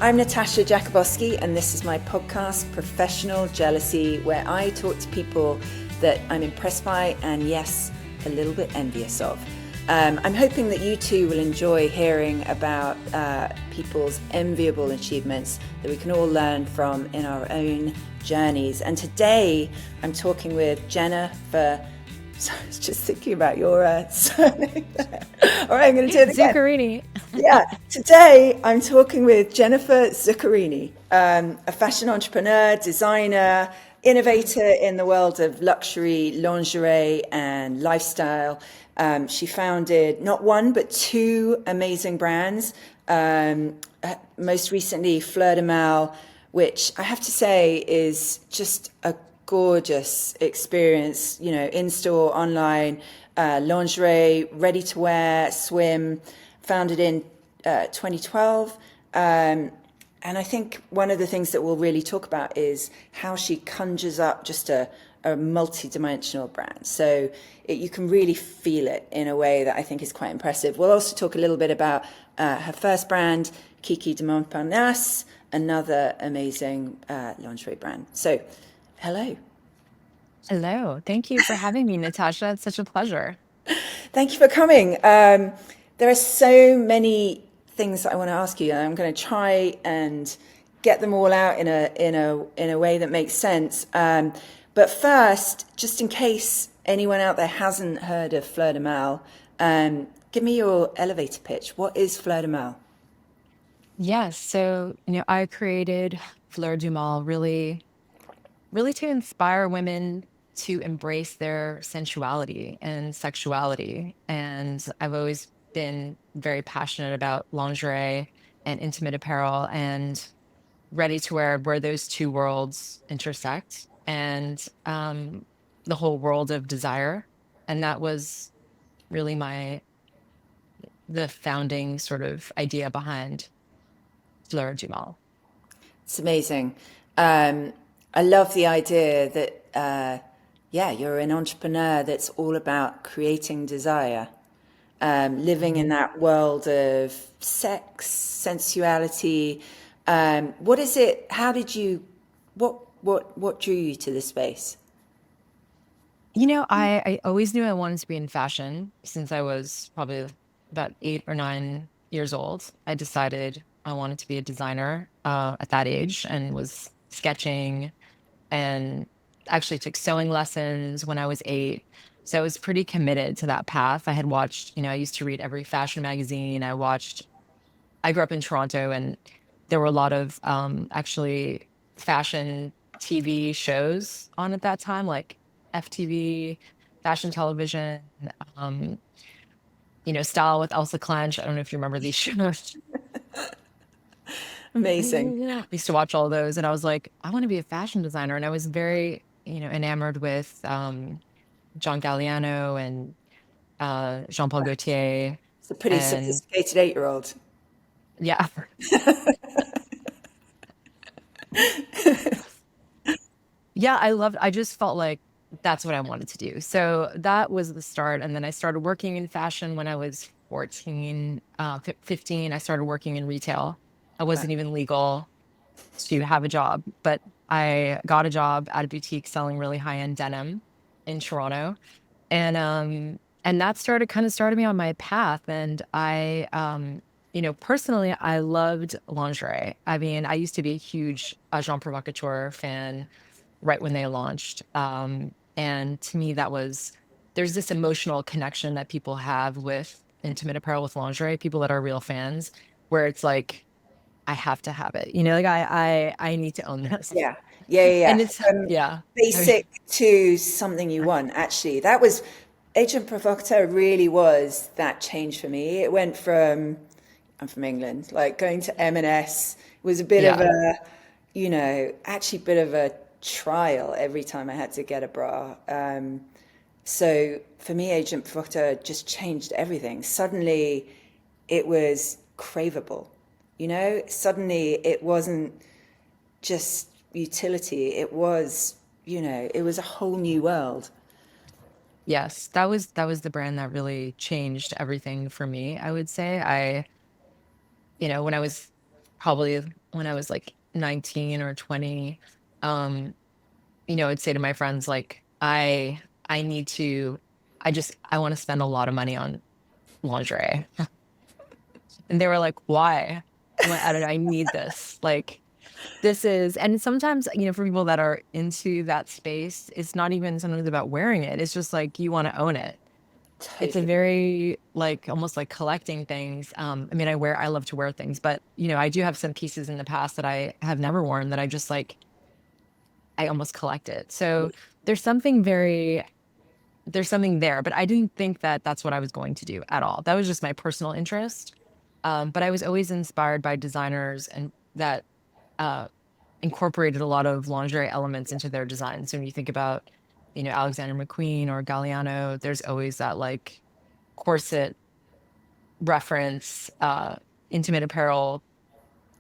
I'm Natasha Jakubowski, and this is my podcast, Professional Jealousy, where I talk to people that I'm impressed by and, yes, a little bit envious of. I'm hoping that you too will enjoy hearing about people's enviable achievements that we can all learn from in our own journeys. And today I'm talking with Jennifer. So I was just thinking about your surname there. All right, I'm going to do it again. Zuccarini. Yeah, today I'm talking with Jennifer Zuccarini, a fashion entrepreneur, designer, innovator in the world of luxury, lingerie, and lifestyle. She founded not one, but two amazing brands. Most recently, Fleur du Mal, which I have to say is just a gorgeous experience, you know, in-store, online, lingerie, ready to wear, swim, founded in 2012. And I think one of the things that we'll really talk about is how she conjures up just a multi-dimensional brand. So you can really feel it in a way that I think is quite impressive. We'll also talk a little bit about her first brand, Kiki de Montparnasse, another amazing lingerie brand. So, hello. Hello. Thank you for having me, Natasha. It's such a pleasure. Thank you for coming. There are so many things that I want to ask you, and I'm going to try and get them all out in a way that makes sense. But first, just in case anyone out there hasn't heard of Fleur du Mal, give me your elevator pitch. What is Fleur du Mal? Yes. So, I created Fleur du Mal really to inspire women to embrace their sensuality and sexuality. And I've always been very passionate about lingerie and intimate apparel and ready to wear, where those two worlds intersect, and the whole world of desire. And that was really the founding sort of idea behind Fleur du Mal. It's amazing. I love the idea that, you're an entrepreneur that's all about creating desire, living in that world of sex, sensuality. What is it? How did you? What drew you to this space? I always knew I wanted to be in fashion since I was probably about 8 or 9 years old. I decided I wanted to be a designer at that age and was sketching and actually took sewing lessons when I was 8. So I was pretty committed to that path. I had watched, I used to read every fashion magazine. I grew up in Toronto, and there were a lot of actually fashion TV shows on at that time, like FTV, fashion television, um, Style with Elsa Clench. I don't know if you remember these shows. Amazing. I used to watch all those, and I was like, I want to be a fashion designer. And I was very, enamored with John Galliano and Jean-Paul Gaultier. It's a pretty And sophisticated 8-year-old. yeah, yeah, I just felt like that's what I wanted to do. So that was the start. And then I started working in fashion when I was 14, 15. I started working in retail. I Wow. wasn't even legal to have a job, but I got a job at a boutique selling really high-end denim in Toronto. And that started me on my path. And personally, I loved lingerie. I mean, I used to be a huge Jean Provocateur fan right when they launched. And to me, there's this emotional connection that people have with intimate apparel, with lingerie, people that are real fans, where it's like, I have to have it. Like I need to own this. Yeah, yeah, yeah, And yeah. it's yeah. I mean, Basic to something you want. Actually, that was Agent Provocateur. Really was that change for me. It went from I'm from England, like going to M&S was a bit of yeah. a, actually a bit of a trial every time I had to get a bra. So for me, Agent Provocateur just changed everything. Suddenly, it was craveable. Suddenly it wasn't just utility. It was, it was a whole new world. Yes, that was the brand that really changed everything for me, I would say. When I was probably when I was like 19 or 20, um, I'd say to my friends, like, I need to, I want to spend a lot of money on lingerie. And they were like, why? I'm like, I don't know, I need this. Like, this is, and sometimes, for people that are into that space, it's not even sometimes about wearing it. It's just like you want to own it. It's a Totally. very like almost like collecting things. I mean, I love to wear things, but I do have some pieces in the past that I have never worn that I just like, I almost collect it. So there's something very, there's something there, but I didn't think that that's what I was going to do at all. That was just my personal interest. But I was always inspired by designers and that uh, incorporated a lot of lingerie elements into their designs. So when you think about, Alexander McQueen or Galliano, there's always that like corset reference, intimate apparel,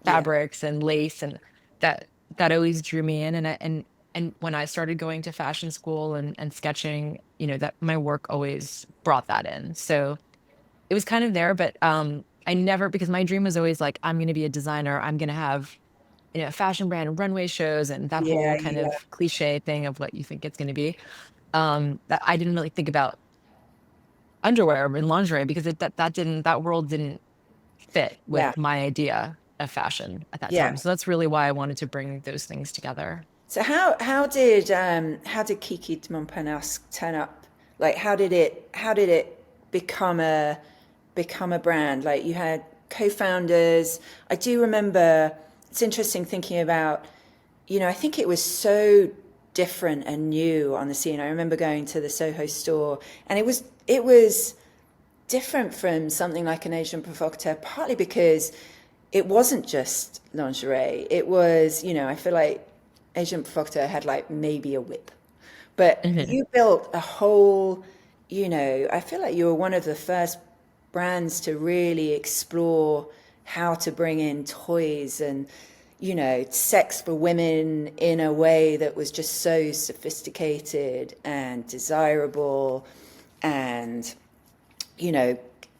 Yeah. fabrics and lace, and that that always drew me in. And when I started going to fashion school and sketching, that my work always brought that in. So it was kind of there, but I never, because my dream was always like, I'm going to be a designer. I'm going to have, a fashion brand and runway shows and that Yeah. whole kind Yeah. of cliche thing of what you think it's going to be. That I didn't really think about underwear and lingerie because that world didn't fit Yeah. with my idea of fashion at that time. Yeah. So that's really why I wanted to bring those things together. So how did Kiki de Montparnasse turn up? Like how did it become a brand? Like you had co-founders. I do remember it's interesting thinking about, I think it was so different and new on the scene. I remember going to the Soho store and it was different from something like an Asian provocateur, partly because it wasn't just lingerie. It was, I feel like Asian provocateur had like maybe a whip. But Mhm. you built a whole, I feel like you were one of the first brands to really explore how to bring in toys and, sex for women in a way that was just so sophisticated and desirable and you know,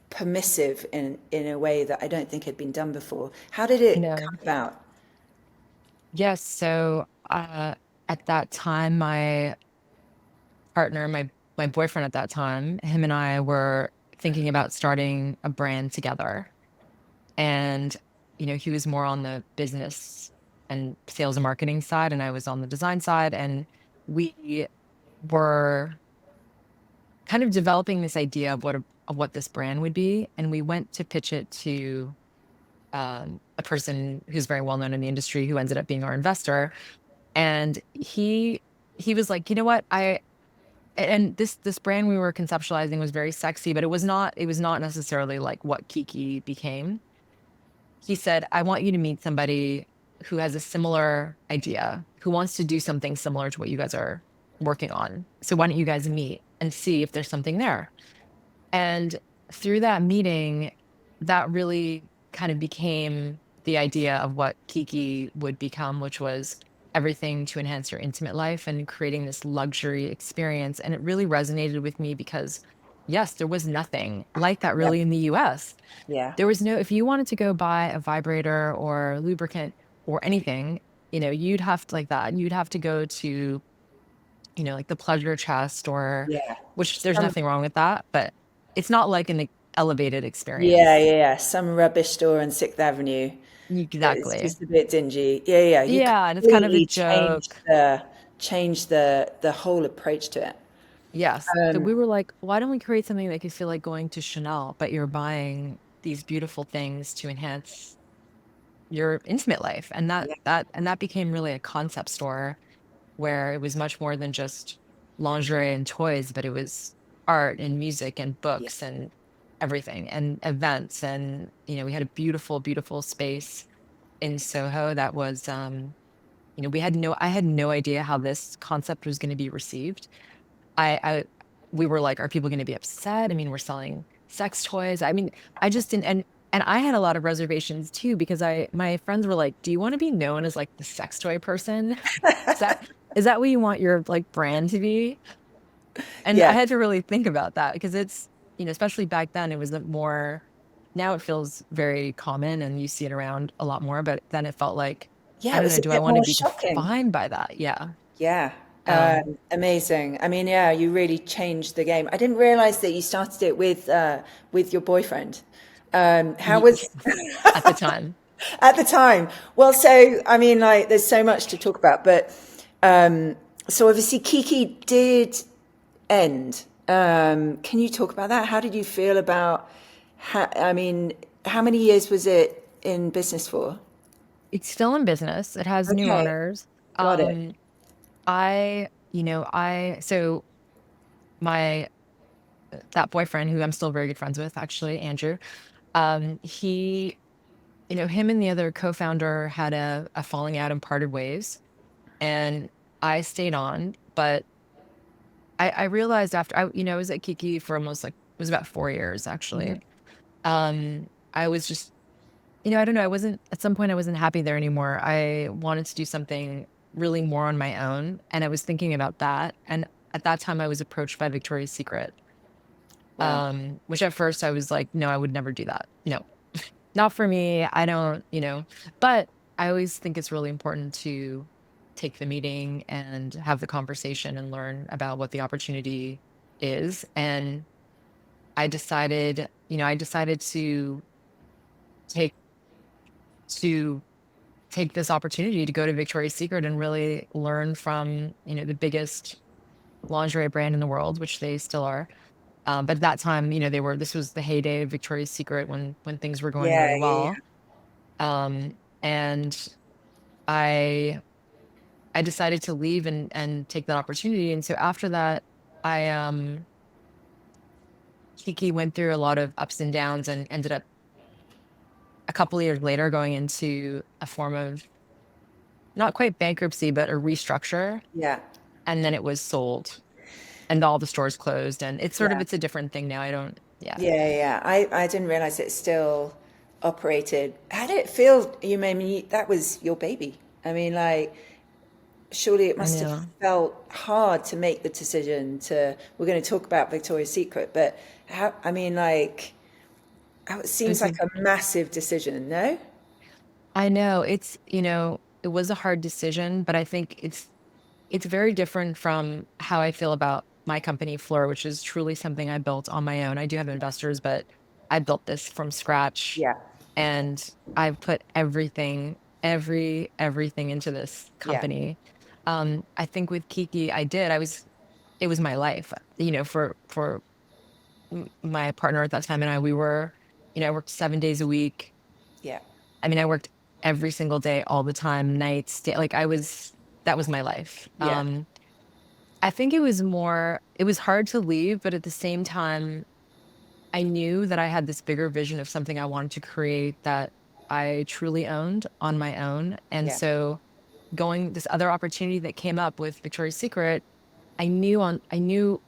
permissive in a way that I don't think had been done before. How did it No. come about? Yes. So at that time, my partner, my boyfriend at that time, him and I were thinking about starting a brand together. And, he was more on the business and sales and marketing side, and I was on the design side. And we were kind of developing this idea of what this brand would be. And we went to pitch it to a person who's very well known in the industry who ended up being our investor. And he was like, you know what, and this brand we were conceptualizing was very sexy, but it was not necessarily like what Kiki became. He said, I want you to meet somebody who has a similar idea, who wants to do something similar to what you guys are working on. So why don't you guys meet and see if there's something there? And through that meeting, that really kind of became the idea of what Kiki would become, which was everything to enhance your intimate life and creating this luxury experience. And it really resonated with me because, yes, there was nothing like that Yep. really in the US. Yeah. There was no, if you wanted to go buy a vibrator or lubricant or anything, you'd have to like that. You'd have to go to, like the pleasure chest or, Yeah. which there's Some, nothing wrong with that, but it's not like an elevated yeah, experience. yeah, yeah. Some rubbish store on Sixth Avenue. It's Exactly. just a bit dingy. Yeah, yeah. You Yeah. And it's kind of a completely changed joke. the whole approach to it. Yes. So Um, we were like, why don't we create something that could feel like going to Chanel, but you're buying these beautiful things to enhance your intimate life? And yeah, that became really a concept store where it was much more than just lingerie and toys, but it was art and music and yeah, books and everything and events. And, we had a beautiful, beautiful space in Soho that was, I had no idea how this concept was going to be received. I we were like, are people going to be upset? I mean, we're selling sex toys. I mean, I just didn't, and I had a lot of reservations too because my friends were like, do you want to be known as like the sex toy person? Is that is that what you want your like brand to be? And I yeah, had to really think about that because it's, especially back then, it was more. now it feels very common and you see it around a lot more, but then it felt like, Yeah, I it don't was know, a do I bit want to more be shocking. defined by that? Yeah. Yeah. Um, Amazing. I mean, yeah, you really changed the game. I didn't realize that you started it with your boyfriend. How y- was at the time. at the time? Well, so I mean, like, there's so much to talk about, but so obviously Kiki did end. Can you talk about that? How did you feel about? I mean, how many years was it in business for? It's still in business. It has new Okay, owners. got it. Um, so my that boyfriend who I'm still very good friends with, actually, Andrew, he, him and the other co-founder had a falling out and parted ways. And I stayed on, but I realized after I was at Kiki for almost like, it was about 4 years Hmm. actually. I was just, I don't know, I wasn't, at some point I wasn't happy there anymore. I wanted to do something really more on my own. And I was thinking about that. And at that time I was approached by Victoria's Secret, Wow. which at first I was like, no, I would never do that. No, not for me. I don't, but I always think it's really important to take the meeting and have the conversation and learn about what the opportunity is. And I decided take to take this opportunity to go to Victoria's Secret and really learn from, the biggest lingerie brand in the world, which they still are. But at that time, this was the heyday of Victoria's Secret when things were going Yeah, really yeah, well. And I I decided to leave and take that opportunity. And so after that, I Kiki went through a lot of ups and downs and ended up a couple of years later going into a form of not quite bankruptcy, but a restructure. yeah, And then it was sold and all the stores closed. And yeah, it's a different thing now. I don't, yeah. yeah, yeah. I didn't realize it still operated. How did it feel? You made me, that was your baby. I mean, like, surely it I must have know. felt hard to make the decision to, we're going to talk about Victoria's Secret, but how, I mean, like, it It seems was like a, a massive decision, no? I know it was a hard decision, but I think it's very different from how I feel about my company, Fleur, which is truly something I built on my own. I do have investors, but I built this from scratch Yeah, and I've put everything into this yeah, company. I think with Kiki, it was my life, for my partner at that time and I worked 7 days a week. yeah, I mean, I worked every single day, all the time, nights, like that was my life. yeah, I think it was hard to leave, but at the same time, I knew that I had this bigger vision of something I wanted to create that I truly owned on my own. And yeah, so going this other opportunity that came up with Victoria's Secret, I knew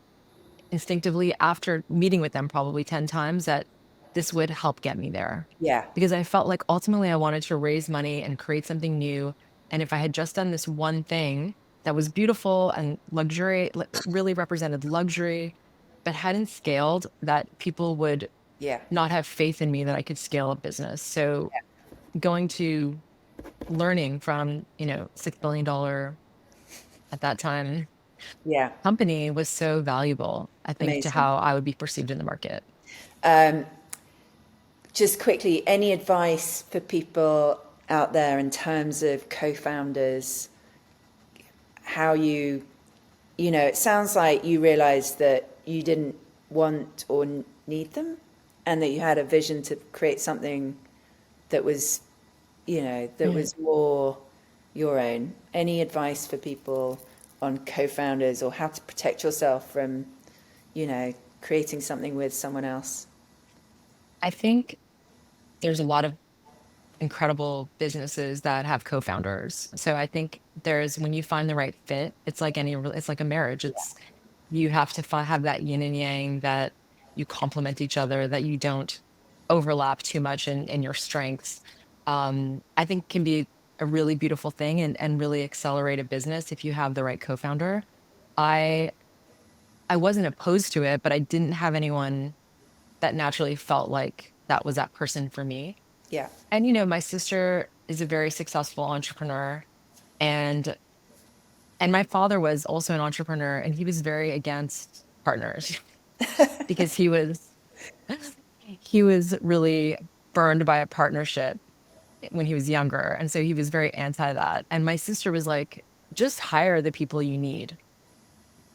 instinctively after meeting with them probably 10 times that this would help get me there. yeah, Because I felt like ultimately I wanted to raise money and create something new. And if I had just done this one thing that was beautiful and luxury, really represented luxury, but hadn't scaled, that people would yeah, not have faith in me that I could scale a business. So going to learning from, $6 billion at that time yeah. company was so valuable, I think, to Amazing. how I would be perceived in the market. Just quickly, any advice for people out there in terms of co-founders, how it sounds like you realized that you didn't want or need them and that you had a vision to create something that was, that Yeah. was more your own. Any advice for people on co-founders or how to protect yourself from, creating something with someone else? I think there's a lot of incredible businesses that have co-founders. So I think when you find the right fit, it's like a marriage. You have to have that yin and yang, that you complement each other, that you don't overlap too much in your strengths. I think can be a really beautiful thing and really accelerate a business if you have the right co-founder. I I wasn't opposed to it, but I didn't have anyone that naturally felt like that was that person for me. Yeah. And, you know, my sister is a very successful entrepreneur, and my father was also an entrepreneur, and he was very against partners because he was really burned by a partnership when he was younger. And so he was very anti that. And my sister was like, just hire the people you need.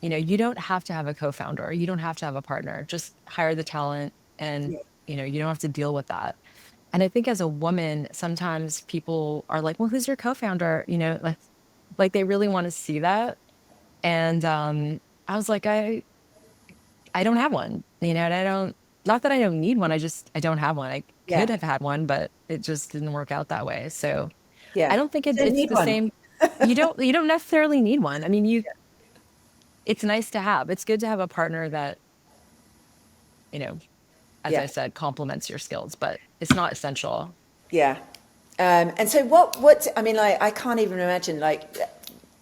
You know, you don't have to have a co-founder. You don't have to have a partner. Just hire the talent, and, Yeah. you know, you don't have to deal with that. And I think as a woman, sometimes people are like, well, who's your co-founder? You know, like they really want to see that. And I was like, I don't have one, you know, and I don't, not that I don't need one. I don't have one. I could Yeah. have had one, but it just didn't work out that way. So I Yeah. don't think You don't it's need the one. same. You don't necessarily need one. I mean, it's nice to have. It's good to have a partner that, you know, as Yeah. I said, complements your skills, but it's not essential. Yeah. And so I mean, like, I can't even imagine, like,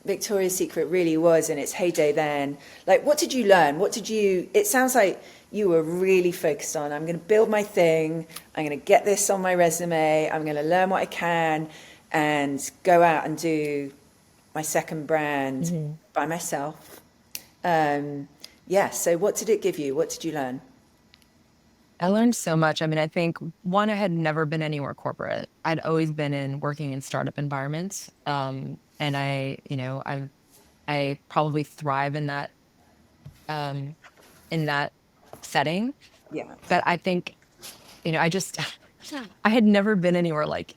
Victoria's Secret really was in its heyday then. Like, what did you learn? It sounds like you were really focused on, I'm going to build my thing. I'm going to get this on my resume. I'm going to learn what I can and go out and do my second brand Mhm. by myself. Yeah. So what did it give you? What did you learn? I learned so much. I mean, I think one, I had never been anywhere corporate. I'd always been in working in startup environments. And you know, I probably thrive um, in that setting. Yeah. But I think, you know, I had never been anywhere like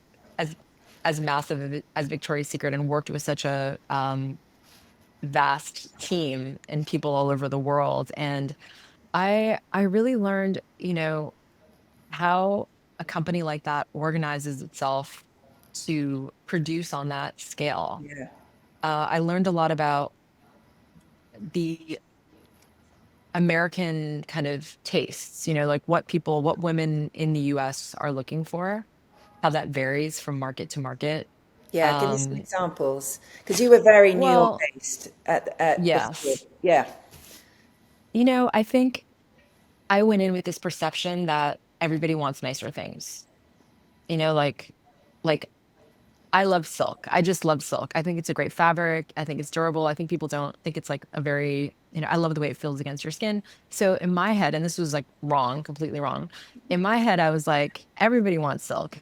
as massive as Victoria's Secret, and worked with such a vast team and people all over the world. And I really learned, you know, how a company like that organizes itself to produce on that scale. Yeah. I learned a lot about the American kind of tastes, you know, like what women in the US are looking for, how that varies from market to market. Yeah. Give me some Um, examples. Because you were very New York well, based at before. yes. Yeah. You know, I think I went in with this perception that everybody wants nicer things. You know, like I love silk. I just love silk. I think it's a great fabric. I think it's durable. I think people don't think it's like a very, you know, I love the way it feels against your skin. So in my head, and this was like wrong, completely wrong. In my head, I was like, everybody wants silk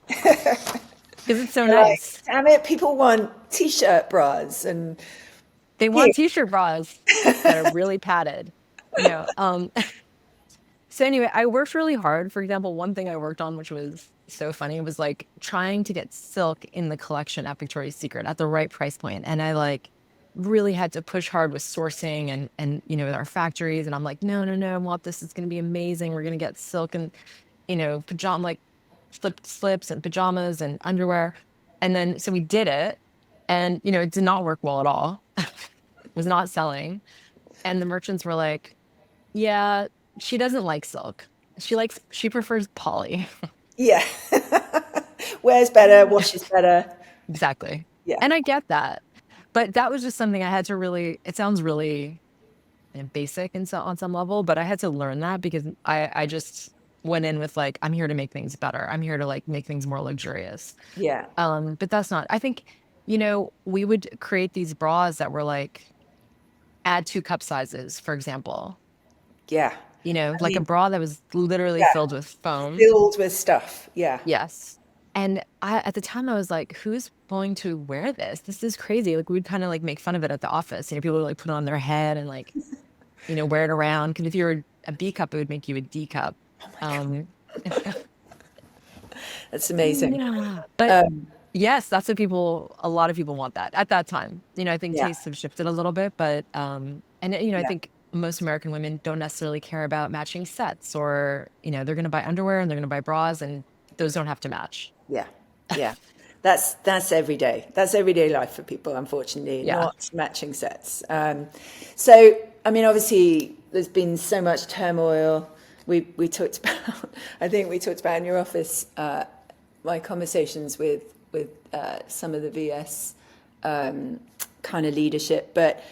because it's so You're like, nice. damn it, people want t-shirt bras and They here. want t-shirt bras that are really padded, you know. So anyway, I worked really hard. For example, one thing I worked on, which was so funny, was like trying to get silk in the collection at Victoria's Secret at the right price point. And I like really had to push hard with sourcing and you know, with our factories. And I'm like, no, no, no, I want this. It's gonna be amazing. We're gonna get silk and, you know, pajama like slips and pajamas and underwear. And then so we did it. And you know, it did not work well at all. Was not selling. And the merchants were like, yeah, she doesn't like silk. She prefers poly. Yeah. Wears better, washes better. Exactly. Yeah. And I get that. But that was just something I had to really, it sounds really basic and so on some level, but I had to learn that because I just went in with like, I'm here to make things better. I'm here to like make things more luxurious. Yeah. But that's not, I think, you know, we would create these bras that were like add 2 cup sizes, for example, Yeah. you know, I like a mean, bra that was literally yeah. filled with foam. Filled with stuff. Yeah. Yes. And at the time I was like, who's going to wear this? This is crazy. Like we'd kind of like make fun of it at the office. You know, people would like put it on their head and like, you know, wear it around. Cause if you were a B cup, it would make you a D cup. Oh my God. Um, That's amazing. yeah. But Um, yes, that's what a lot of people want that at that time. You know, I think yeah. tastes have shifted a little bit, but, and you know, I Yeah. think most American women don't necessarily care about matching sets, or, you know, they're going to buy underwear and they're going to buy bras, and those don't have to match. Yeah. Yeah. That's every day. That's everyday life for people, unfortunately, Yeah. not matching sets. So, I mean, obviously, there's been so much turmoil. We talked about, I think we talked about in your office, my conversations with some of the VS kind of leadership. But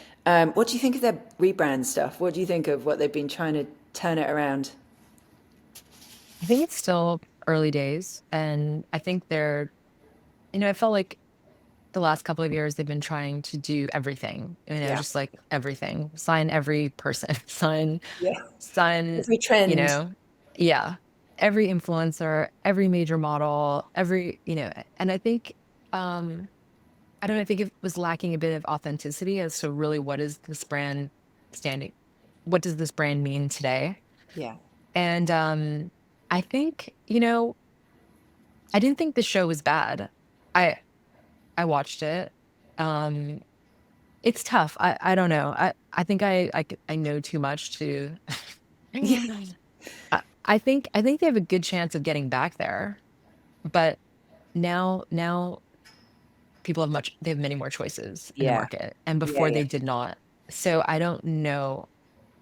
what do you think of their rebrand stuff? What do you think of what they've been trying to turn it around? I think it's still early days, and I think I felt like the last couple of years they've been trying to do everything, Yeah. just like everything, sign every person, Yeah. sign, Every you trend. know, yeah, every influencer, every major model, and I think, um, I don't know, I think it was lacking a bit of authenticity as to really standing, what does this brand mean today? Yeah. And I think, I didn't think the show was bad. I I watched it. Um, it's tough. I don't know. I think I know too much to. Yeah. I think they have a good chance of getting back there, but now people they have many more choices in the Yeah. market, and Yeah. before Yeah. they did not. So I don't know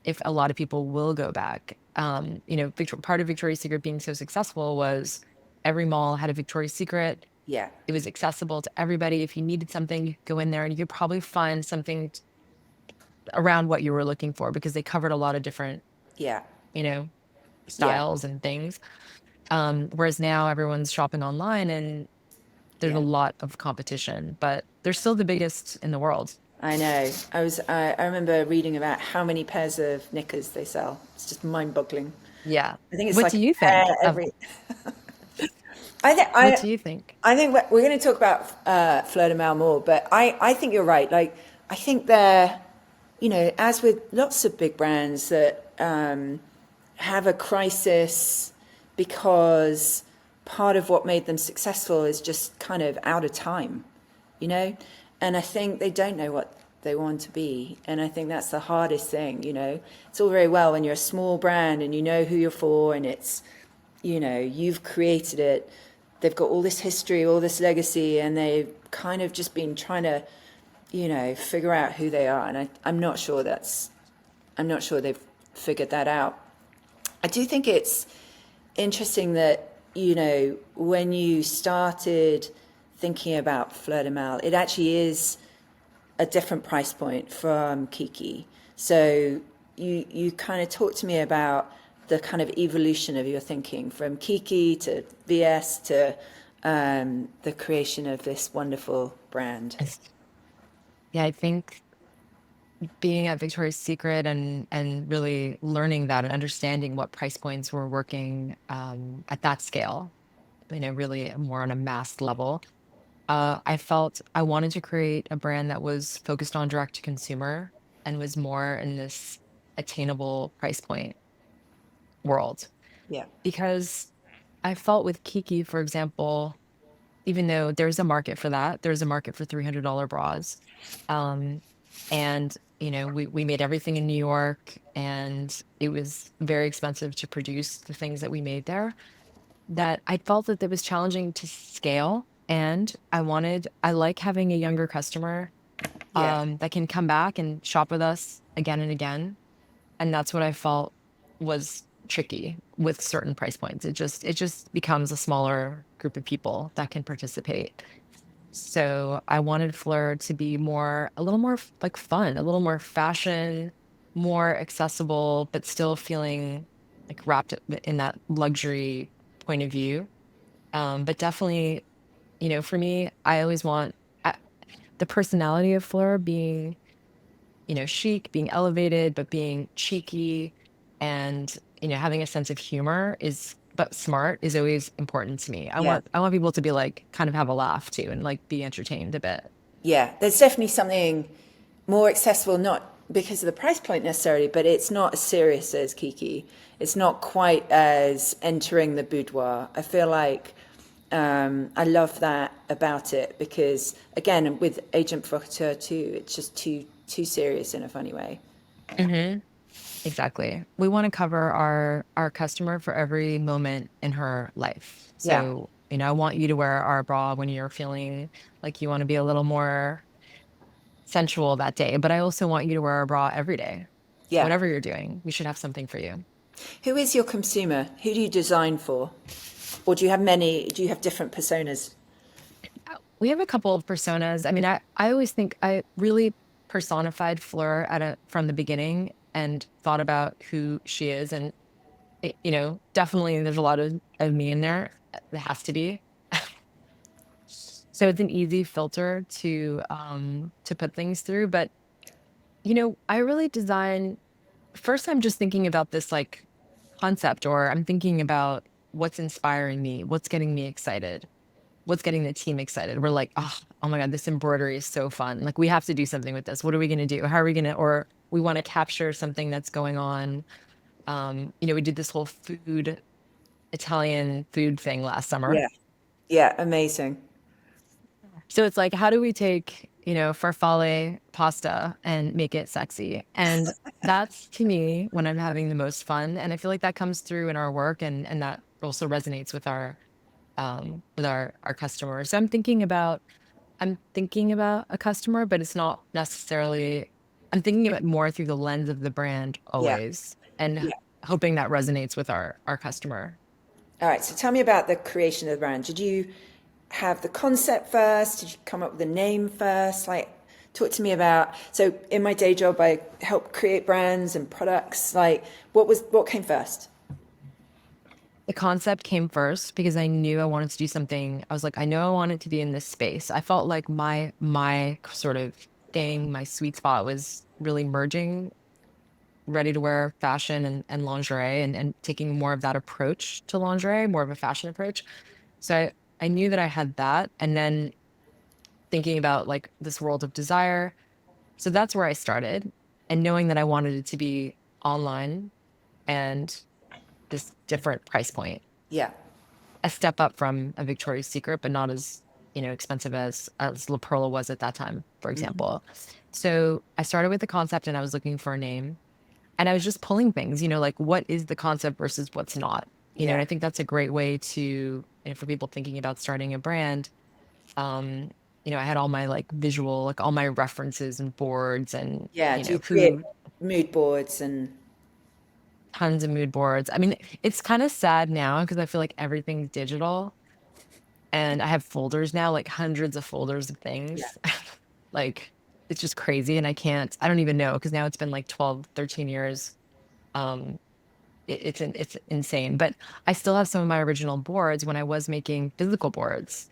if a lot of people will go back. Part of Victoria's Secret being so successful was every mall had a Victoria's Secret. Yeah. It was accessible to everybody. If you needed something, you could go in there and you could probably find something around what you were looking for because they covered a lot of different, Yeah. you know, Yeah. styles and things. Whereas now everyone's shopping online and there's a Yeah. lot of competition, but they're still the biggest in the world. I know. I remember reading about how many pairs of knickers they sell. It's just mind-boggling. Yeah. I think it's What like do a you pair think of every. I think what I do you think? I think we're going to talk about Fleur du Mal more, but I think you're right. Like I think they're, as with lots of big brands that have a crisis because part of what made them successful is just kind of out of time, you know? And I think they don't know what they want to be. And I think that's the hardest thing. It's all very well when you're a small brand and you know who you're for and you've created it. They've got all this history, all this legacy, and they've kind of just been trying to, figure out who they are. And I'm not sure they've figured that out. I do think it's interesting that, when you started thinking about Fleur de Mal, it actually is a different price point from Kiki. So you kind of talk to me about the kind of evolution of your thinking from Kiki to VS to the creation of this wonderful brand. Yeah, I think being at Victoria's Secret and really learning that and understanding what price points were working at that scale, really more on a mass level. I felt I wanted to create a brand that was focused on direct to consumer and was more in this attainable price point world. Yeah, Because I felt with Kiki, for example, even though there's a market for that, there's a market for $300 bras. Um, and we made everything in New York, and it was very expensive to produce the things that we made there. That I felt that it was challenging to scale, and I like having a younger customer yeah, that can come back and shop with us again and again. And that's what I felt was tricky with certain price points. It just becomes a smaller group of people that can participate. So I wanted Fleur to be a little more like fun, a little more fashion, more accessible, but still feeling like wrapped in that luxury point of view. But definitely, for me, I always want the personality of Fleur being, chic, being elevated, but being cheeky and, having a sense of humor but smart is always important to me. I yeah. want I want people to be like kind of have a laugh too and like be entertained a bit. Yeah, there's definitely something more accessible, not because of the price point necessarily, but it's not as serious as Kiki. It's not quite as entering the boudoir. I feel like I love that about it because, again, with Agent Provocateur too, it's just too serious in a funny way. Hmm. Exactly. We want to cover our customer for every moment in her life. Yeah, So, I want you to wear our bra when you're feeling like you want to be a little more sensual that day, but I also want you to wear a bra every day. yeah. Whatever you're doing, we should have something for you. Who is your consumer? Who do you design for? Or do you have many? Do you have different personas? We have a couple of personas. I mean, I always think I really personified Fleur from the beginning and thought about who she is. And definitely there's a lot of me in there. There has to be. So it's an easy filter to put things through. But I really design first. I'm just thinking about this like concept, or I'm thinking about what's inspiring me, what's getting me excited, what's getting the team excited. We're like, oh my God, this embroidery is so fun. Like we have to do something with this. What are we gonna do? How are we gonna or we want to capture something that's going on. We did this whole Italian food thing last summer. Yeah. Yeah. Amazing. So it's like, how do we take, farfalle pasta and make it sexy? And that's to me when I'm having the most fun. And I feel like that comes through in our work and that also resonates with our customers. So I'm thinking about a customer, but it's not necessarily I'm thinking of it more through the lens of the brand Yeah. always and Yeah. hoping that resonates with our customer. All right. So tell me about the creation of the brand. Did you have the concept first? Did you come up with the name first? Like, talk to me about. So in my day job, I help create brands and products. Like, what came first? The concept came first because I knew I wanted to do something. I was like, I know I wanted to be in this space. I felt like my sort of thing, my sweet spot was really merging ready to wear fashion and lingerie and taking more of that approach to lingerie, more of a fashion approach. So I knew that I had that. And then thinking about like this world of desire. So that's where I started. And knowing that I wanted it to be online and this different price point, Yeah. a step up from a Victoria's Secret, but not as, expensive as La Perla was at that time, for Mhm. example. So I started with the concept and I was looking for a name. And I was just pulling things, like what is the concept versus what's not, and Yeah. I think that's a great way to, for people thinking about starting a brand. Um, I had all my like visual, like all my references and boards and, Yeah. Do you create who mood boards and tons of mood boards. I mean, it's kind of sad now because I feel like everything's digital and I have folders now, like hundreds of folders of yeah. things. Like it's just crazy. And I don't even know because now it's been like 12, 13 years. Um, it's insane. But I still have some of my original boards when I was making physical boards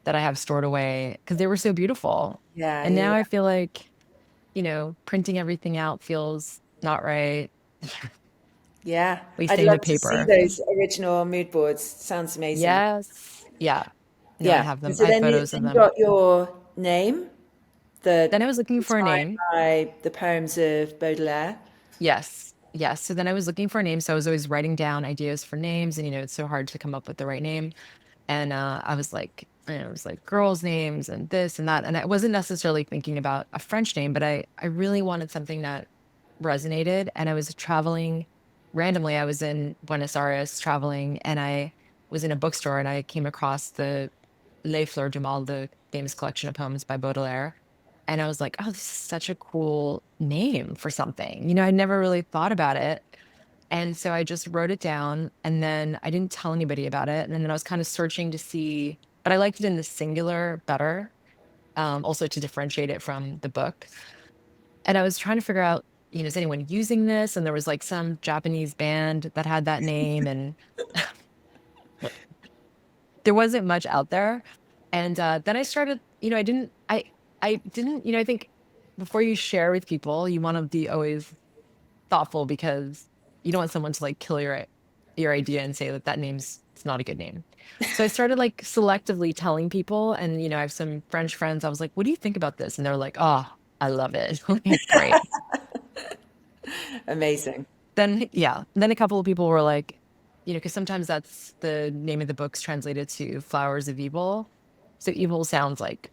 that I have stored away because they were so beautiful. Yeah. And Yeah. now I Yeah. feel like, printing everything out feels not right. Yeah. I'd Wasting the love to see paper. those original mood boards. Sounds amazing. Yes. Yeah. No, I Yeah. have And them. so I have then photos of you them. got your name, the Then I was looking for a inspired name. by the poems of Baudelaire. Yes. Yes. So then I was looking for a name. So I was always writing down ideas for names and it's so hard to come up with the right name. And I was like, it was like girls' names and this and that. And I wasn't necessarily thinking about a French name, but I really wanted something that resonated. And I was traveling randomly. I was in Buenos Aires traveling and I was in a bookstore and I came across the Les Fleurs du Mal, the famous collection of poems by Baudelaire. And I was like, oh, this is such a cool name for something. I never really thought about it. And so I just wrote it down and then I didn't tell anybody about it. And then I was kind of searching to see, but I liked it in the singular better, also to differentiate it from the book. And I was trying to figure out, is anyone using this? And there was like some Japanese band that had that name and there wasn't much out there. And then I started, I didn't, I think before you share with people, you want to be always thoughtful because you don't want someone to like kill your idea and say that that name's it's not a good name. So I started like selectively telling people, and I have some French friends. I was like, "What do you think about this?" And they're like, "Oh, I love it. It's great." Amazing. Then yeah, then a couple of people were like, because sometimes that's the name of the book's translated to "Flowers of Evil," so evil sounds like,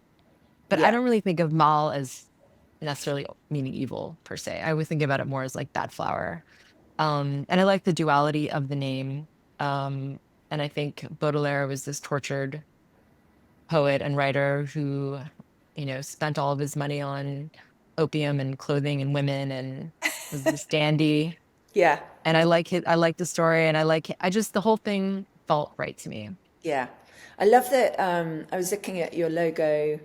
but I Yeah. don't really think of mal as necessarily meaning evil per se. I would think about it more as like bad flower. And I like the duality of the name. Um, and I think Baudelaire was this tortured poet and writer who, spent all of his money on opium and clothing and women and was this dandy. Yeah. And I like the story and I just, the whole thing felt right to me. Yeah. I love that. I was looking at your logo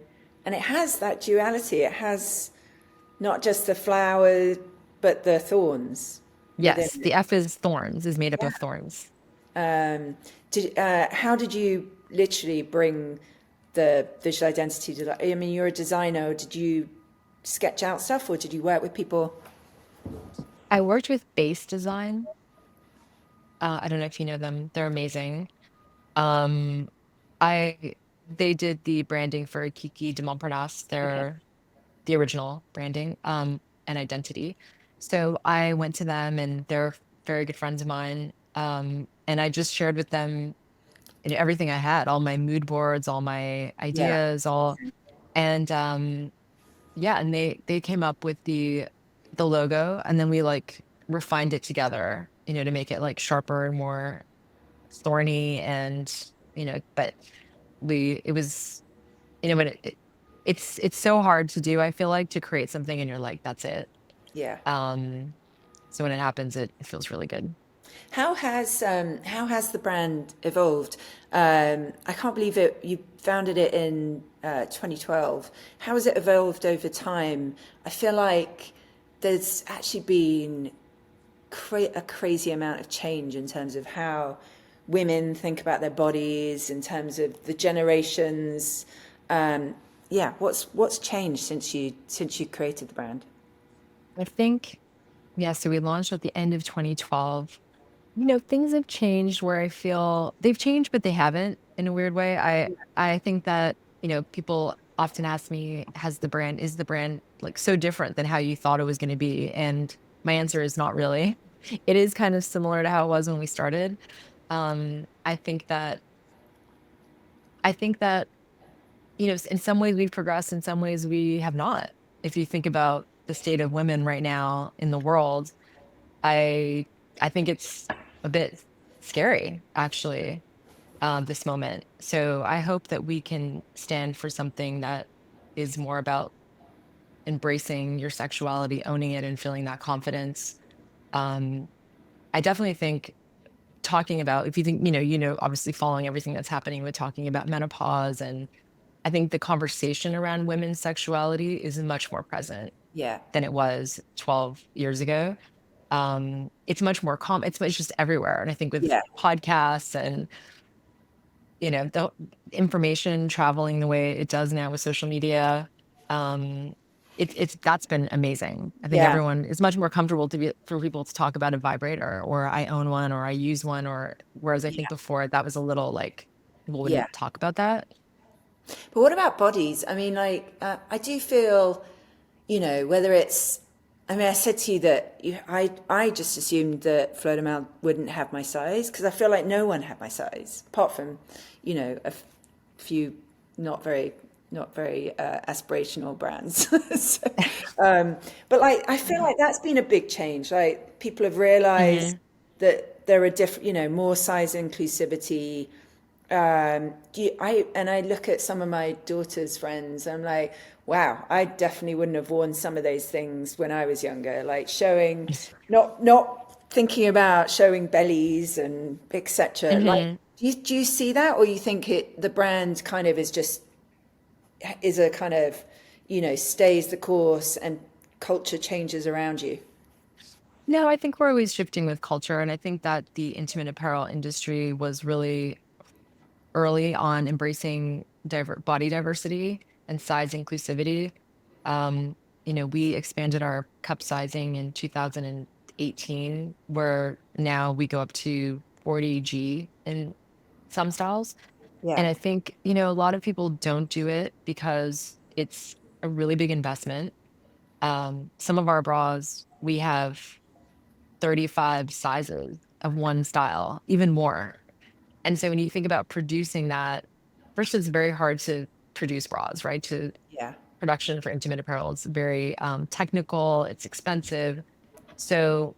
and it has that duality. It has not just the flower, but the thorns. within Yes, the F is thorns, is made up of thorns. how did you literally bring the visual identity to that? I mean, you're a designer. Did you sketch out stuff or did you work with people? I worked with Base Design. I don't know if you know them. They're amazing. Um, I they did the branding for Kiki de Montparnasse, Okay. their the original branding, and identity. So I went to them and they're very good friends of mine. And I just shared with them everything I had, all my mood boards, all my Yeah. ideas, all and yeah, and they came up with the logo and then we like refined it together, to make it like sharper and more thorny and but we it was but it's so hard to do, I feel like, to create something and you're like, that's it. Yeah. Um so when it happens, it feels really good. How has the brand evolved? I can't believe it. You founded it in 2012. How has it evolved over time? I feel like there's actually been a crazy amount of change in terms of how women think about their bodies, in terms of the generations. Yeah, what's changed since you created the brand? I think, yeah, so we launched at the end of 2012. Things have changed where I feel they've changed, but they haven't in a weird way. I think that, people often ask me, is the brand like so different than how you thought it was going to be? And my answer is not really. It is kind of similar to how it was when we started. I think that I think that, in some ways we've progressed, in some ways we have not. If you think about the state of women right now in the world, I I think it's a bit scary, actually, this moment. So I hope that we can stand for something that is more about embracing your sexuality, owning it, and feeling that confidence. Um, I definitely think talking about, if you think, obviously following everything that's happening with talking about menopause, and I think the conversation around women's sexuality is much more present Yeah, than it was 12 years ago. It's much more it's just everywhere. And I think with yeah, podcasts and, the information traveling the way it does now with social media, um, that's been amazing. I think yeah, everyone is much more comfortable for people to talk about a vibrator, or I own one, or I use one, or whereas I think yeah, before that was a little like people yeah. wouldn't talk about that. But what about bodies? I mean, like, I do feel, whether it's, I mean, I said to you that I just assumed that Fleur du Mal wouldn't have my size because I feel like no one had my size apart from, few not very, not very aspirational brands. So, but like, I feel like that's been a big change. Like, people have realized Hmm. that there are different, more size inclusivity. I look at some of my daughter's friends. I'm like, wow, I definitely wouldn't have worn some of those things when I was younger. Like showing, not thinking about showing bellies and etc. Like, Hmm. do you see that, or you think the brand kind of is a kind of, stays the course and culture changes around you? No, I think we're always shifting with culture. And I think that the intimate apparel industry was really early on embracing body diversity and size inclusivity. Um, we expanded our cup sizing in 2018, where now we go up to 40G in some styles. Yeah, And I think, a lot of people don't do it because it's a really big investment. Some of our bras, we have 35 sizes of one style, even more. And so when you think about producing that, first, it's very hard to produce bras, right? To yeah, production for intimate apparel, it's very technical, it's expensive. So,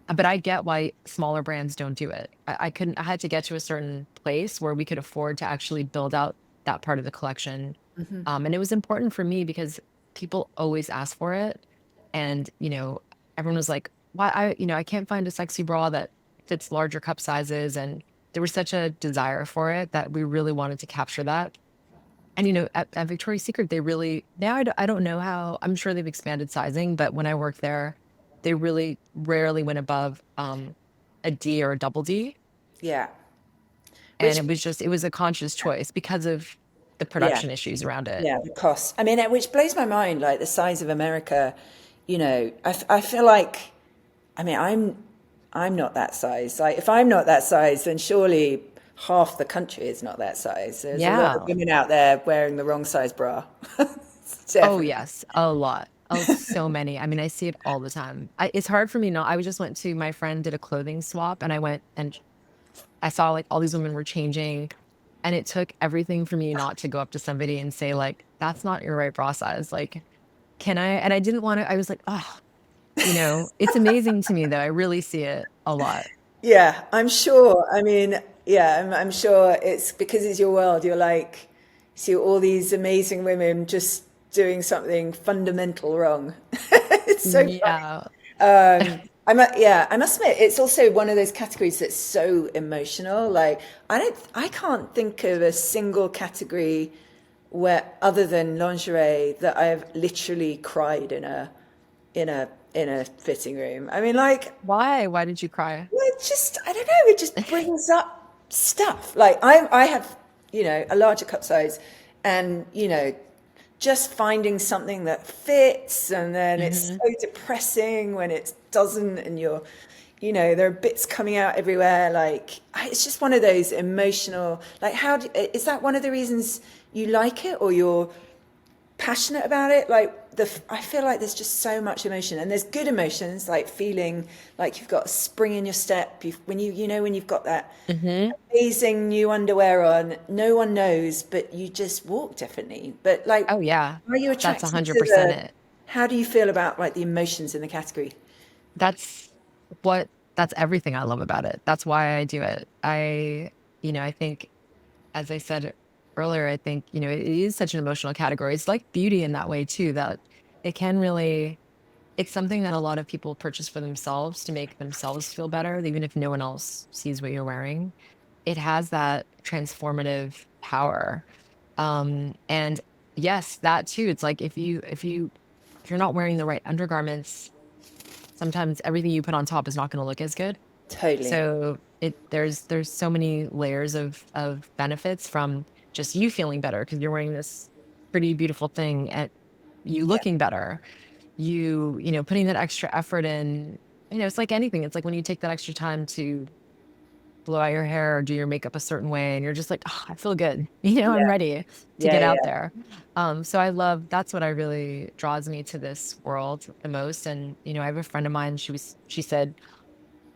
but I get why smaller brands don't do it. I couldn't, I had to get to a certain place where we could afford to actually build out that part of the collection. And it was important for me because people always ask for it. And, everyone was like, why, I can't find a sexy bra that fits larger cup sizes. And there was such a desire for it that we really wanted to capture that. And, at Victoria's Secret, they really, now I don't know how, I'm sure they've expanded sizing, but when I worked there, they really rarely went above a D or a double D. Yeah. And Which, it was a conscious choice because of the yeah, production issues around it. yeah, the cost. I mean, which blows my mind, like the size of America. I feel like, I mean, I'm not that size. Like, if I'm not that size, then surely half the country is not that size. There's a lot of Yeah. women out there wearing the wrong size bra. Oh, Definitely. yes, a lot. Oh, so many. I mean, I see it all the time. It's hard for me not. I just went to my friend did a clothing swap, and I went and I saw like all these women were changing, and it took everything for me not to go up to somebody and say like, "That's not your right bra size." Like, can I? And I didn't want to. I was like, "Oh, it's amazing to me though. I really see it a lot." Yeah, I'm sure. I mean, yeah, I'm sure it's because it's your world. You're like, see all these amazing women just doing something fundamental wrong. It's so funny. Yeah. Yeah, I must admit, it's also one of those categories that's so emotional. Like, I can't think of a single category where, other than lingerie, that I've literally cried in a fitting room. I mean, like, Why? Why did you cry? well, it just, I don't know, it just brings up stuff. Like, I have, a larger cup size, and, just finding something that fits, and then it's Hmm. so depressing when it doesn't, and there are bits coming out everywhere. Like, it's just one of those emotional, like, is that one of the reasons you like it, or you're passionate about it? Like, I feel like there's just so much emotion, and there's good emotions, like feeling like you've got a spring in your step. When you've got that Hmm. amazing new underwear on, no one knows, but you just walk differently. But like, Oh yeah, are you that's attracted to 100% it. how do you feel about like the emotions in the category? That's what that's everything I love about it. That's why I do it. I think, as I said earlier, I think, it is such an emotional category. It's like beauty in that way too, that it can really, it's something that a lot of people purchase for themselves to make themselves feel better, even if no one else sees what you're wearing. It has that transformative power. And yes, that too. It's like if you're not wearing the right undergarments, sometimes everything you put on top is not going to look as good. Totally. So there's so many layers of benefits from just you feeling better because you're wearing this pretty beautiful thing and you Yeah. looking better. Putting that extra effort in, it's like anything. It's like when you take that extra time to blow out your hair or do your makeup a certain way and you're just like, oh, I feel good. I'm Yeah. ready to Yeah. get out Yeah. there. So that's what I really draws me to this world the most. And, I have a friend of mine, she said,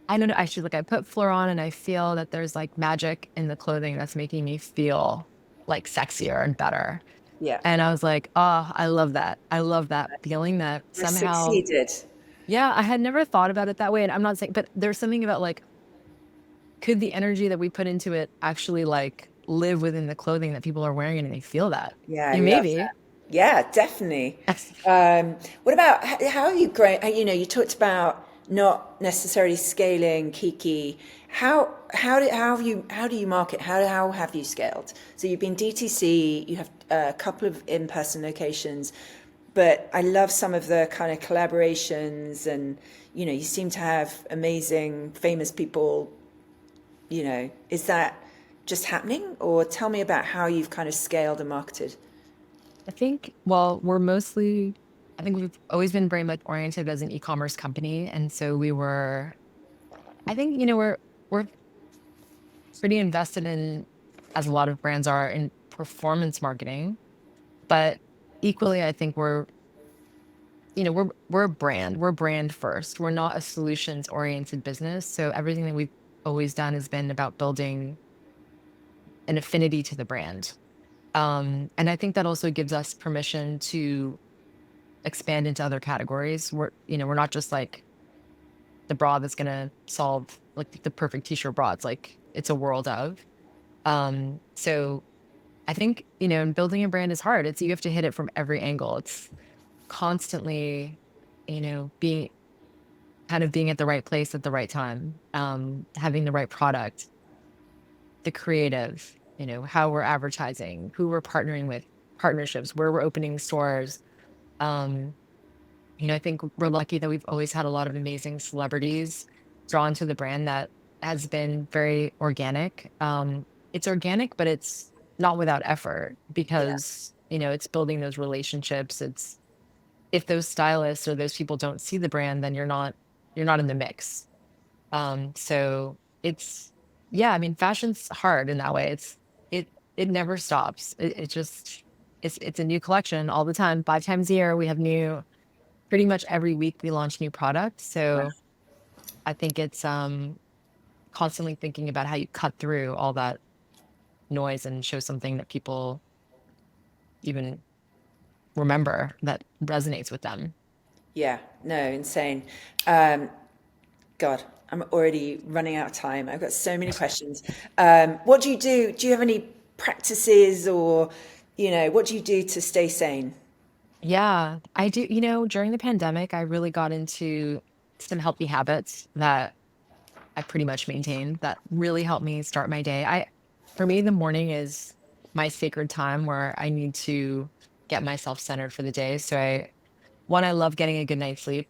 I don't know. She's like, I put Fleur on and I feel that there's like magic in the clothing that's making me feel like sexier and better. Yeah. And I was like, oh, I love that. I love that feeling that I somehow, succeeded. yeah, I had never thought about it that way. And I'm not saying, but there's something about like, could the energy that we put into it actually like live within the clothing that people are wearing and they feel that? Yeah, I Yeah, love maybe. that. Yeah, definitely. What about how have you grown? You talked about not necessarily scaling Kiki. How do you market? How have you scaled? So you've been DTC. You have a couple of in-person locations, but I love some of the kind of collaborations, and you seem to have amazing, famous people. Is that just happening, or tell me about how you've kind of scaled and marketed? I think, I think we've always been very much oriented as an e-commerce company. And so I think, we're pretty invested in, as a lot of brands are, in performance marketing. But equally, I think we're a brand. We're brand first. We're not a solutions oriented business. So everything that we've always done has been about building an affinity to the brand. And I think that also gives us permission to expand into other categories. We're not just like the bra that's gonna solve like the perfect t-shirt bra. It's like it's a world of. So I think, in building a brand is hard. You have to hit it from every angle. It's constantly, being being at the right place at the right time, having the right product, the creative, how we're advertising, who we're partnering with, partnerships, where we're opening stores. Um, I think we're lucky that we've always had a lot of amazing celebrities drawn to the brand that has been very organic. It's organic, but it's not without effort Yeah, because, it's building those relationships. It's if those stylists or those people don't see the brand, then you're not in the mix. So it's yeah, I mean, fashion's hard in that way. It never stops. It just it's a new collection all the time. 5 times a year we have new pretty much every week we launch new products. wow. So I think it's constantly thinking about how you cut through all that noise and show something that people even remember that resonates with them. Yeah, no, insane. Um, God, I'm already running out of time. I've got so many questions. What do you do? Do you have any practices or, what do you do to stay sane? Yeah, I do. During the pandemic, I really got into some healthy habits that I pretty much maintained that really helped me start my day. For me, the morning is my sacred time where I need to get myself centered for the day. So I love getting a good night's sleep.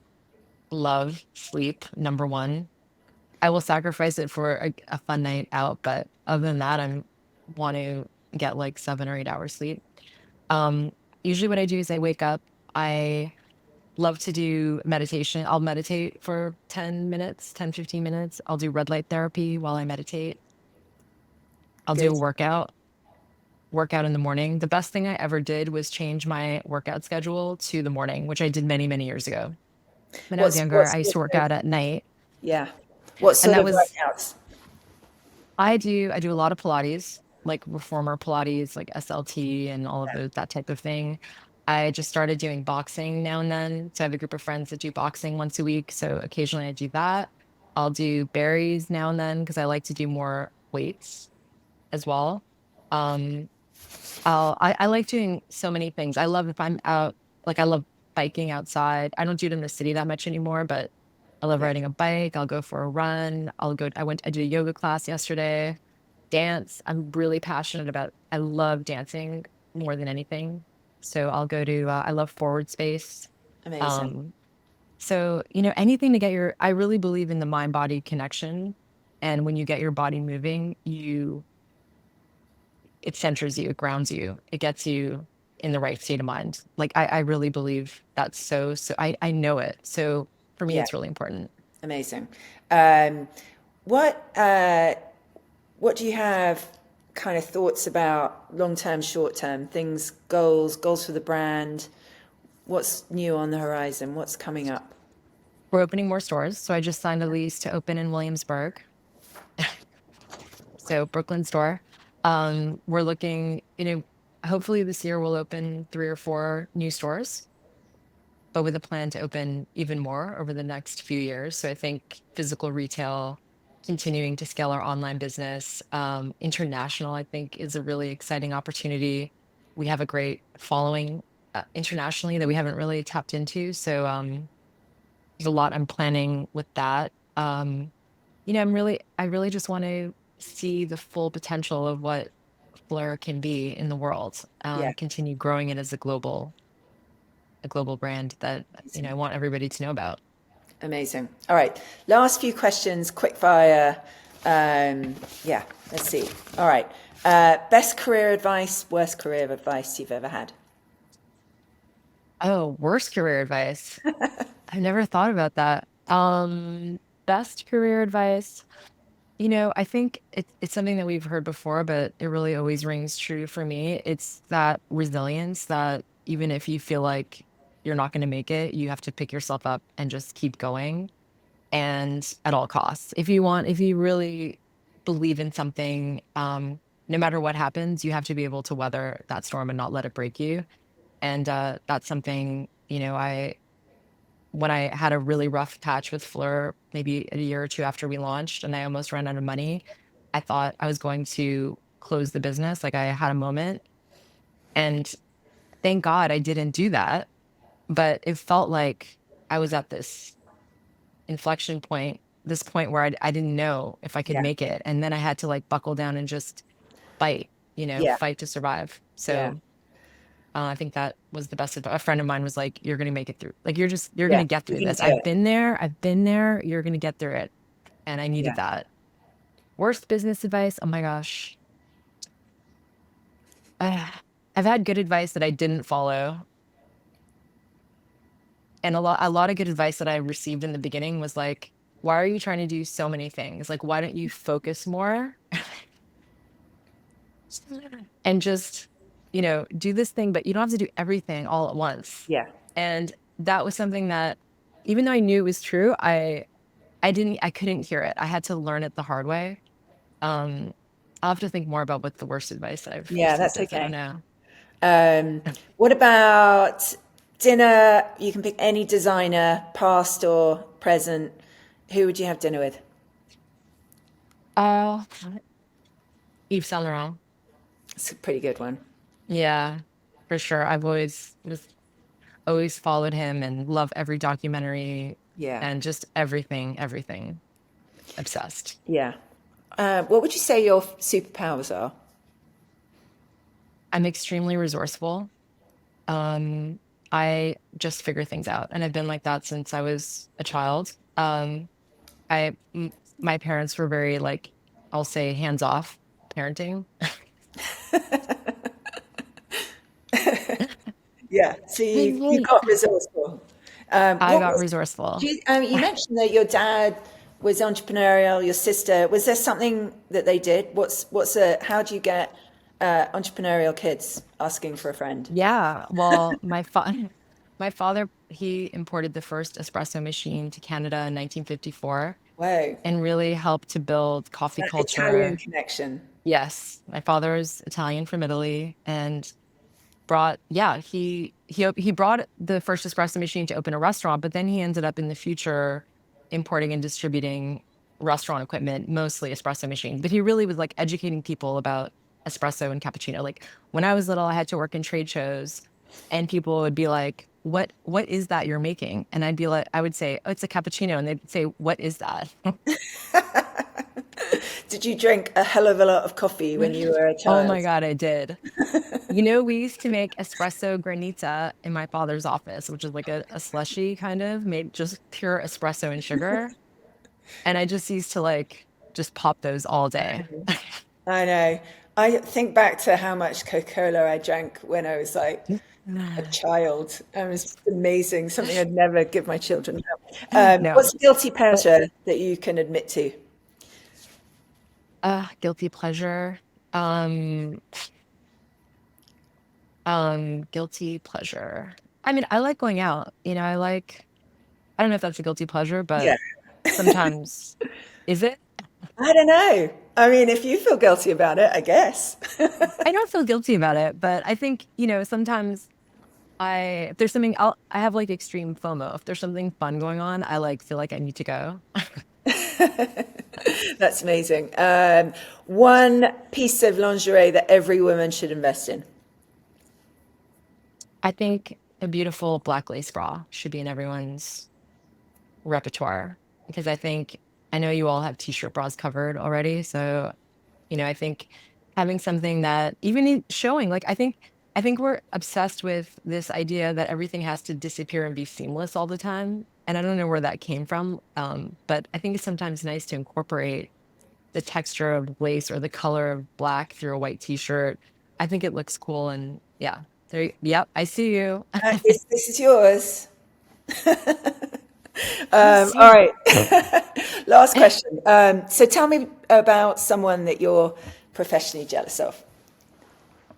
Love sleep, number one. I will sacrifice it for a fun night out, but other than that, I want to get like 7 or 8 hours sleep. Um, Usually what I do is I wake up. I love to do meditation. I'll meditate for 10 minutes, 10, 15 minutes. I'll do red light therapy while I meditate. I'll do Good. a workout in the morning. The best thing I ever did was change my workout schedule to the morning, which I did many, many years ago. When I was What younger, I used sort to work of, out at night, yeah. What and sort that of was workouts? I do a lot of Pilates, like reformer Pilates, like SLT and all of those that type of thing. I just started doing boxing now and then. So I have a group of friends that do boxing once a week. So occasionally I do that. I'll do berries now and then because I like to do more weights as well. Um, I like doing so many things. I love if I'm out, like I love biking outside. I don't do it in the city that much anymore, but I love Yeah. riding a bike. I'll go for a run. I did a yoga class yesterday. Dance. I'm really passionate about, I love dancing more than anything. So I love forward space. Amazing. Um, so, anything to I really believe in the mind body connection. And when you get your body moving, it centers you, it grounds you, it gets you in the right state of mind. Like I really believe that's so I know it. So for me, Yeah, it's really important. amazing. Um, what uh, what do you have kind of thoughts about long term, short term things, goals for the brand? What's new on the horizon? What's coming up? We're opening more stores. So I just signed a lease to open in Williamsburg. So Brooklyn store. We're looking, hopefully this year we'll open 3 or 4 new stores, but with a plan to open even more over the next few years. So I think physical retail, continuing to scale our online business, international, I think is a really exciting opportunity. We have a great following internationally that we haven't really tapped into. So there's a lot I'm planning with that. I really just want to see the full potential of what Fleur can be in the world. Yeah, Continue growing it as a global brand that amazing. I want everybody to know about. Amazing. All right, last few questions, quick fire. Yeah, let's see. All right, best career advice, worst career advice you've ever had? Oh, worst career advice. I've never thought about that. Best career advice. I think it's something that we've heard before, but it really always rings true for me. It's that resilience that even if you feel like you're not going to make it, you have to pick yourself up and just keep going and at all costs. If you really believe in something, no matter what happens, you have to be able to weather that storm and not let it break you. And that's something, when I had a really rough patch with Fleur, maybe a year or two after we launched, and I almost ran out of money, I thought I was going to close the business. Like I had a moment, and thank God I didn't do that. But it felt like I was at this inflection point, this point where I didn't know if I could Yeah, make it. And then I had to like buckle down and just fight, yeah, fight to survive. yeah. So I think that was the best advice. A friend of mine was like, "You're gonna make it through. Like you're Yeah, gonna get you through can this. do it. I've been there. You're gonna get through it." And I needed Yeah. that. Worst business advice? Oh my gosh. Uh, I've had good advice that I didn't follow, and a lot of good advice that I received in the beginning was like, "Why are you trying to do so many things? Like, why don't you focus more and just, do this thing, but you don't have to do everything all at once." Yeah. And that was something that, even though I knew it was true, I couldn't hear it. I had to learn it the hard way. Um, I'll have to think more about what the worst advice that I've Yeah, received that's is. I don't okay. know. Um, what about dinner? You can pick any designer, past or present. Who would you have dinner with? Oh, Yves Saint Laurent. It's a pretty good one. Yeah, for sure. I've always followed him and love every documentary Yeah. and just everything. Obsessed. Yeah. What would you say your superpowers are? I'm extremely resourceful. Um, I just figure things out, and I've been like that since I was a child. My parents were very like, I'll say hands off parenting. Yeah. So you got resourceful. I What got was resourceful. you mentioned that your dad was entrepreneurial, your sister. Was there something that they did? How do you get entrepreneurial kids asking for a friend? Yeah, well, my father, he imported the first espresso machine to Canada in 1954 Whoa. and really helped to build coffee That Italian culture. connection. Yes, my father is Italian from Italy and he brought the first espresso machine to open a restaurant, but then he ended up in the future importing and distributing restaurant equipment, mostly espresso machines. But he really was like educating people about espresso and cappuccino. Like when I was little, I had to work in trade shows and people would be like, what is that you're making? And I would say, "Oh, it's a cappuccino." And they'd say, "What is that?" Did you drink a hell of a lot of coffee when you were a Oh child? my God, I did. We used to make espresso granita in my father's office, which is like a slushy kind of made just pure espresso and sugar. And I just used to like just pop those all day. I know. I think back to how much Coca-Cola I drank when I was like a child. It was amazing, something I'd never give my children now. No, What's a guilty pleasure that you can admit to? guilty pleasure. Um, guilty pleasure. I mean, I like going out. I don't know if that's a guilty pleasure, Yeah, but sometimes is it? I don't know. I mean, if you feel guilty about it, I guess. I don't feel guilty about it, but I think, sometimes if there's something I have like extreme FOMO. If there's something fun going on, I like feel like I need to go. That's amazing. One piece of lingerie that every woman should invest in. I think a beautiful black lace bra should be in everyone's repertoire because I know you all have t-shirt bras covered already. So, I think having something that showing, like I think we're obsessed with this idea that everything has to disappear and be seamless all the time. And I don't know where that came from. But I think it's sometimes nice to incorporate the texture of lace or the color of black through a white t-shirt. I think it looks cool and yeah. Yep, I see you. This is yours. I see All you. right. Last question. So tell me about someone that you're professionally jealous of.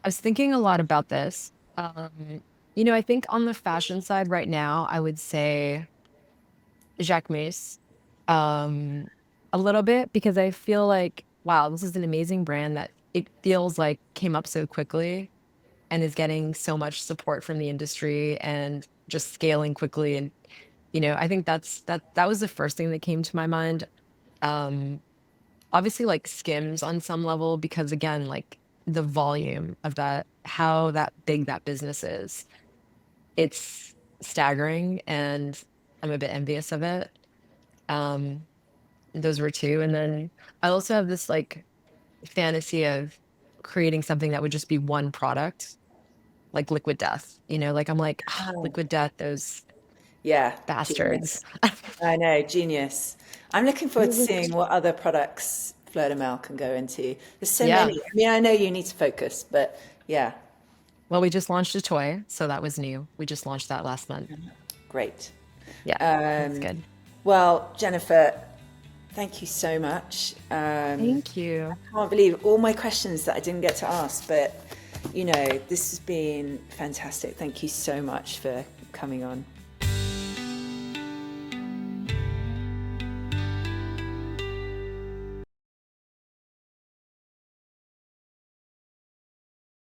I was thinking a lot about this. I think on the fashion side right now, I would say Jacques Mus, um, a little bit because I feel like, wow, this is an amazing brand that it feels like came up so quickly and is getting so much support from the industry and just scaling quickly. And, I think that was the first thing that came to my mind. Um, Obviously like Skims on some level because again, like the volume of that, how that big that business is, it's staggering and I'm a bit envious of it. Um, those were two. And then I also have this like fantasy of creating something that would just be one product like Liquid Death. Like I'm like, "Ah, Liquid Death, those Yeah, bastards." genius. I know, genius. I'm looking forward to seeing what other products Fleur du Mal can go into. There's so Yeah. many. I mean, I know you need to focus, but yeah, Well, we just launched a toy, so that was new. We just launched that last month. great. Yeah, that's good. Well, Jennifer, thank you so much. Thank you. Can't believe all my questions that I didn't get to ask, but this has been fantastic. Thank you so much for coming on.